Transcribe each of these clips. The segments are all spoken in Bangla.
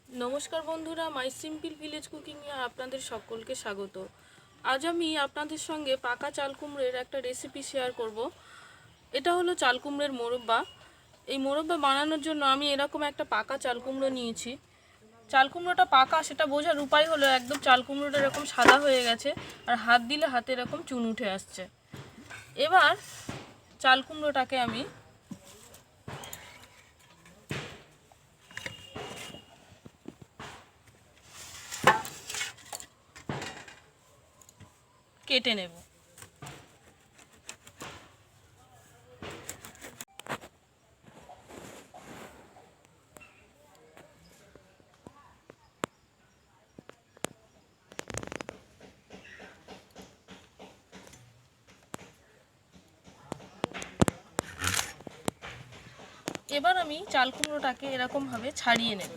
नमस्कार बंधुरा माई सिम्पल ভিলেজ কুকিংয়ে আপনাদের সকলকে স্বাগত। আজ আমি আপনাদের সঙ্গে পাকা চাল কুমড়োর একটা রেসিপি শেয়ার করব। এটা হলো চাল কুমড়োর মোরব্বা। এই মোরব্বা বানানোর জন্য আমি এরকম একটা পাকা চাল কুমড়ো নিয়েছি। চাল কুমড়োটা পাকা সেটা বোঝার উপায় হলো একদম চাল কুমড়োটা এরকম সাদা হয়ে গেছে আর হাত দিলে হাতে এরকম চুন উঠে আসছে। এবার চাল কুমড়োটাকে আমি কেটে নেব। এবার আমি চাল কুমড়োটাকে এরকমভাবে ছাড়িয়ে নেব।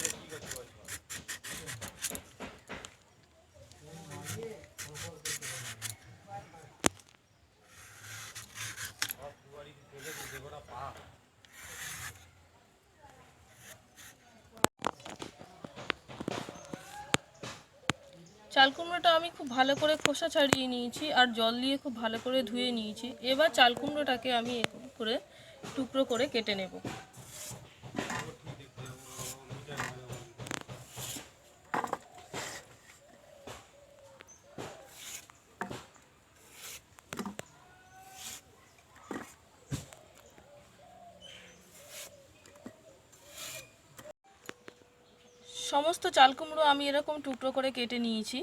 চাল কুমড়োটা আমি খুব ভালো করে খোসা ছাড়িয়ে নিয়েছি আর জল দিয়ে খুব ভালো করে ধুয়ে নিয়েছি। এবার চাল কুমড়োটাকে আমি করে টুকরো করে কেটে নেব। সমস্ত চাল কুমড়ো আমি এরকম টুকরো করে কেটে নিয়েছি।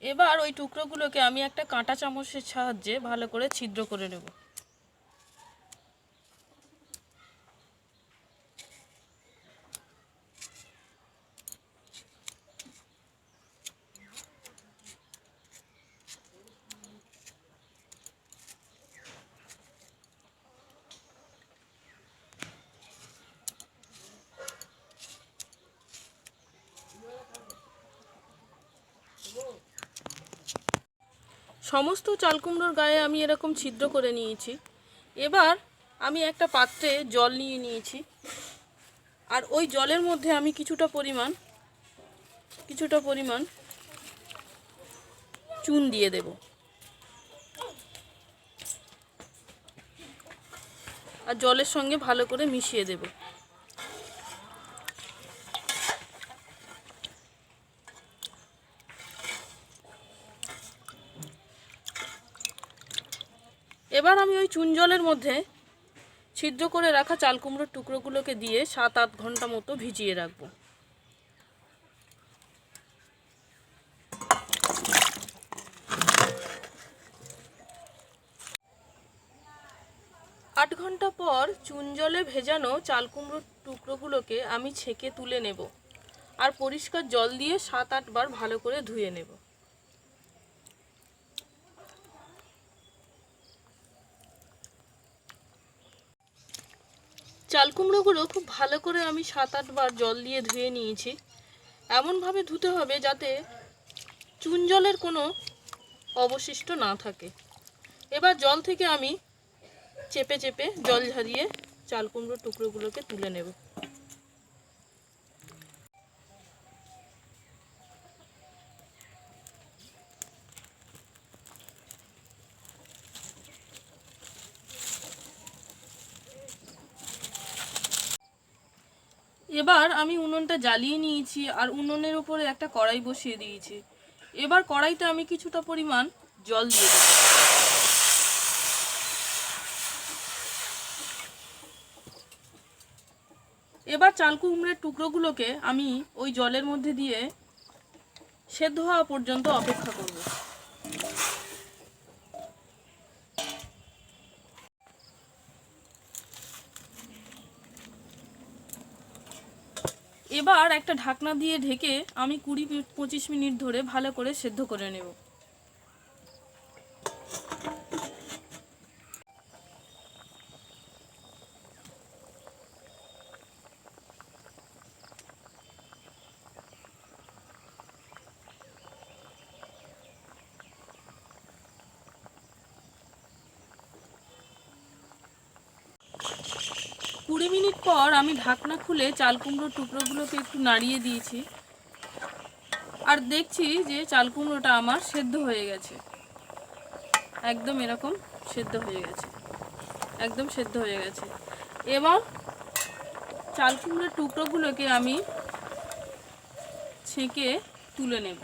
এবার ওই টুকরোগুলোকে আমি একটা কাঁটা চামচের সাহায্যে ভালো করে ছিদ্র করে নেব। সমস্ত চাল কুমড়োর গায়ে আমি এরকম ছিদ্র করে নিয়েছি। এবার আমি একটা পাত্রে জল নিয়ে নিয়েছি আর ওই জলের মধ্যে আমি কিছুটা পরিমাণ চুন দিয়ে দেব আর জলের সঙ্গে ভালো করে মিশিয়ে দেব। এবার আমি ওই চুন জলের মধ্যে ছিদ্র করে রাখা চাল কুমড়োর টুকরোগুলোকে দিয়ে 7-8 ঘন্টা মতো ভিজিয়ে রাখবো। 8 ঘন্টা পর চুন জলে ভেজানো চাল কুমড়োর টুকরোগুলোকে আমি ছেঁকে তুলে নেব আর পরিষ্কার জল দিয়ে 7-8 বার ভালো করে ধুয়ে নেব। চাল কুমড়োগুলো খুব ভালো করে আমি 7-8 বার জল দিয়ে ধুয়ে নিয়েছি। এমনভাবে ধুতে হবে যাতে চুন জলের কোনো অবশিষ্ট না থাকে। এবার জল থেকে আমি চেপে চেপে জল ঝরিয়ে চাল কুমড়োর টুকরোগুলোকে তুলে নেব। এবার আমি উনুনটা জ্বালিয়ে নিয়েছি আর উনুনের উপরে একটা কড়াই বসিয়ে দিয়েছি। এবার কড়াইতে আমি কিছুটা পরিমাণ জল দিয়ে দেব। এবার চাল কুমড়োর টুকরোগুলোকে আমি ওই জলের মধ্যে দিয়ে সেদ্ধ হওয়া পর্যন্ত অপেক্ষা করব। এবার একটা ঢাকনা দিয়ে ঢেকে আমি 20-25 মিনিট ধরে ভালো করে সেদ্ধ করে নেব। 20 মিনিট পর আমি ঢাকনা খুলে চাল কুমড়োর টুকরোগুলোকে একটু নাড়িয়ে দিয়েছি, আর দেখছি যে চাল কুমড়োটা আমার সেদ্ধ হয়ে গেছে। একদম এরকম সেদ্ধ হয়ে গেছে, একদম সেদ্ধ হয়ে গেছে। এবার চাল কুমড়োর টুকরোগুলোকে আমি ছেঁকে তুলে নেব।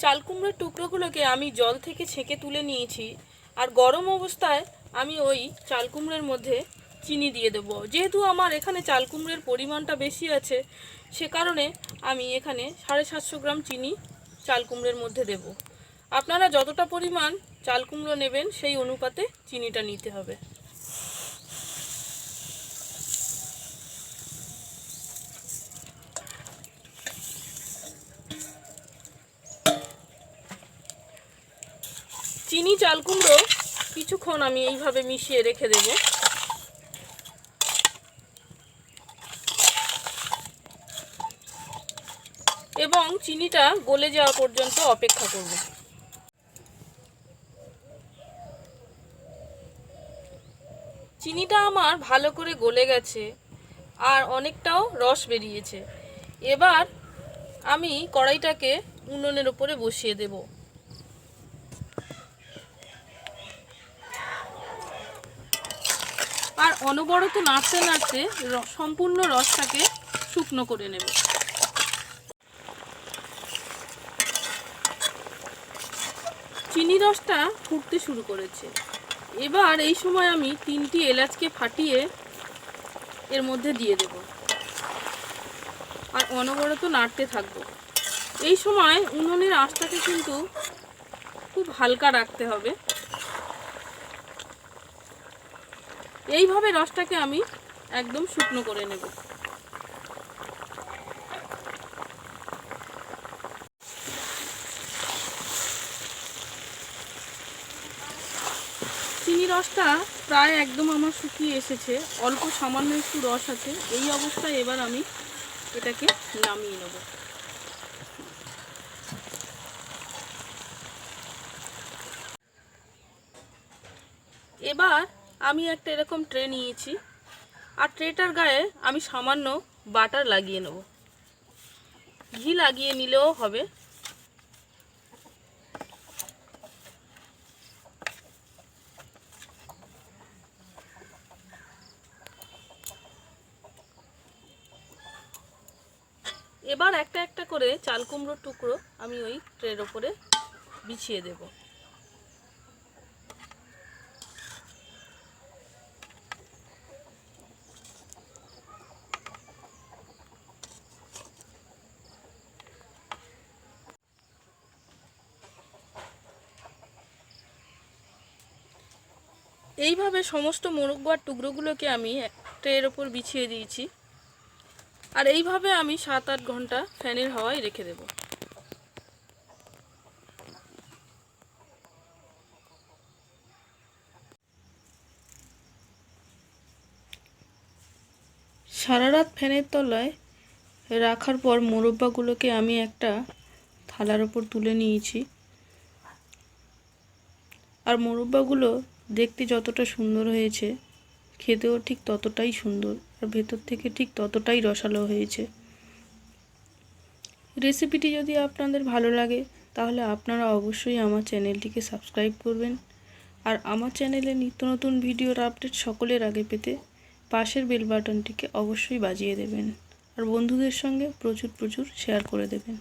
চাল কুমড়োর টুকরোগুলোকে আমি জল থেকে ছেঁকে তুলে নিয়েছি, আর গরম অবস্থায় আমি ওই চাল কুমড়োর মধ্যে চিনি দিয়ে দেবো। যেহেতু আমার এখানে চাল কুমড়োর পরিমাণটা বেশি আছে, সে কারণে আমি এখানে 750 গ্রাম চিনি চাল কুমড়োর মধ্যে দেব। আপনারা যতটা পরিমাণ চাল কুমড়ো নেবেন সেই অনুপাতে চিনিটা নিতে হবে। চিনি চাল কুমড়ো কিছুক্ষণ আমি এইভাবে মিশিয়ে রেখে দেব, এবং চিনিটা গলে যাওয়া পর্যন্ত অপেক্ষা করব। চিনিটা আমার ভালো করে গলে গেছে, আর অনেকটাও রস বেরিয়েছে। এবার আমি কড়াইটাকে উনুনের উপরে বসিয়ে দেব। আর অনবরত নাড়তে নাড়তে সম্পূর্ণ রসটাকে শুকনো করে নেব। চিনি রসটা ফুটতে শুরু করেছে। এবার এই সময় আমি 3টি এলাচকে ফাটিয়ে এর মধ্যে দিয়ে দেব, আর অনবরত নাড়তে থাকব। এই সময় উনুনের আঁচটাকে কিন্তু খুব হালকা রাখতে হবে। এইভাবে রসটাকে আমি একদম শুকনো করে নেব। চিনি রসটা প্রায় একদম আমার শুকিয়ে এসেছে, অল্প সামান্য একটু রস আছে। এই অবস্থায় এবার আমি এটাকে নামিয়ে নেব। এবার আমি একটা এরকম ট্রে নিয়েছি, আর ট্রেটার গায়ে আমি সামান্য বাটার লাগিয়ে নেব। ঘি লাগিয়ে নিলেও হবে। এবার একটা একটা করে চাল কুমড়োর টুকরো আমি ওই ট্রের ওপরে বিছিয়ে দেব। এইভাবে সমস্ত মোরব্বার টুকরোগুলোকে আমি ট্রের ওপর বিছিয়ে দিয়েছি, আর এইভাবে আমি 7-8 ঘন্টা ফ্যানের হাওয়ায় রেখে দেব। সারা রাত ফ্যানের তলায় রাখার পর মোরব্বাগুলোকে আমি একটা থালার ওপর তুলে নিয়েছি। আর মোরব্বাগুলো দেখতে যতটা সুন্দর হয়েছে, খেতেও ঠিক ততটাই সুন্দর, আর ভেতর থেকে ঠিক ততটাই রসালো হয়েছে। রেসিপিটি যদি আপনাদের ভালো লাগে তাহলে আপনারা অবশ্যই আমার চ্যানেলটিকে সাবস্ক্রাইব করবেন, আর আমার চ্যানেলে নিত্য নতুন ভিডিওর আপডেট সকলের আগে পেতে পাশের বেল বাটনটিকে অবশ্যই বাজিয়ে দেবেন, আর বন্ধুদের সঙ্গে প্রচুর শেয়ার করে দেবেন।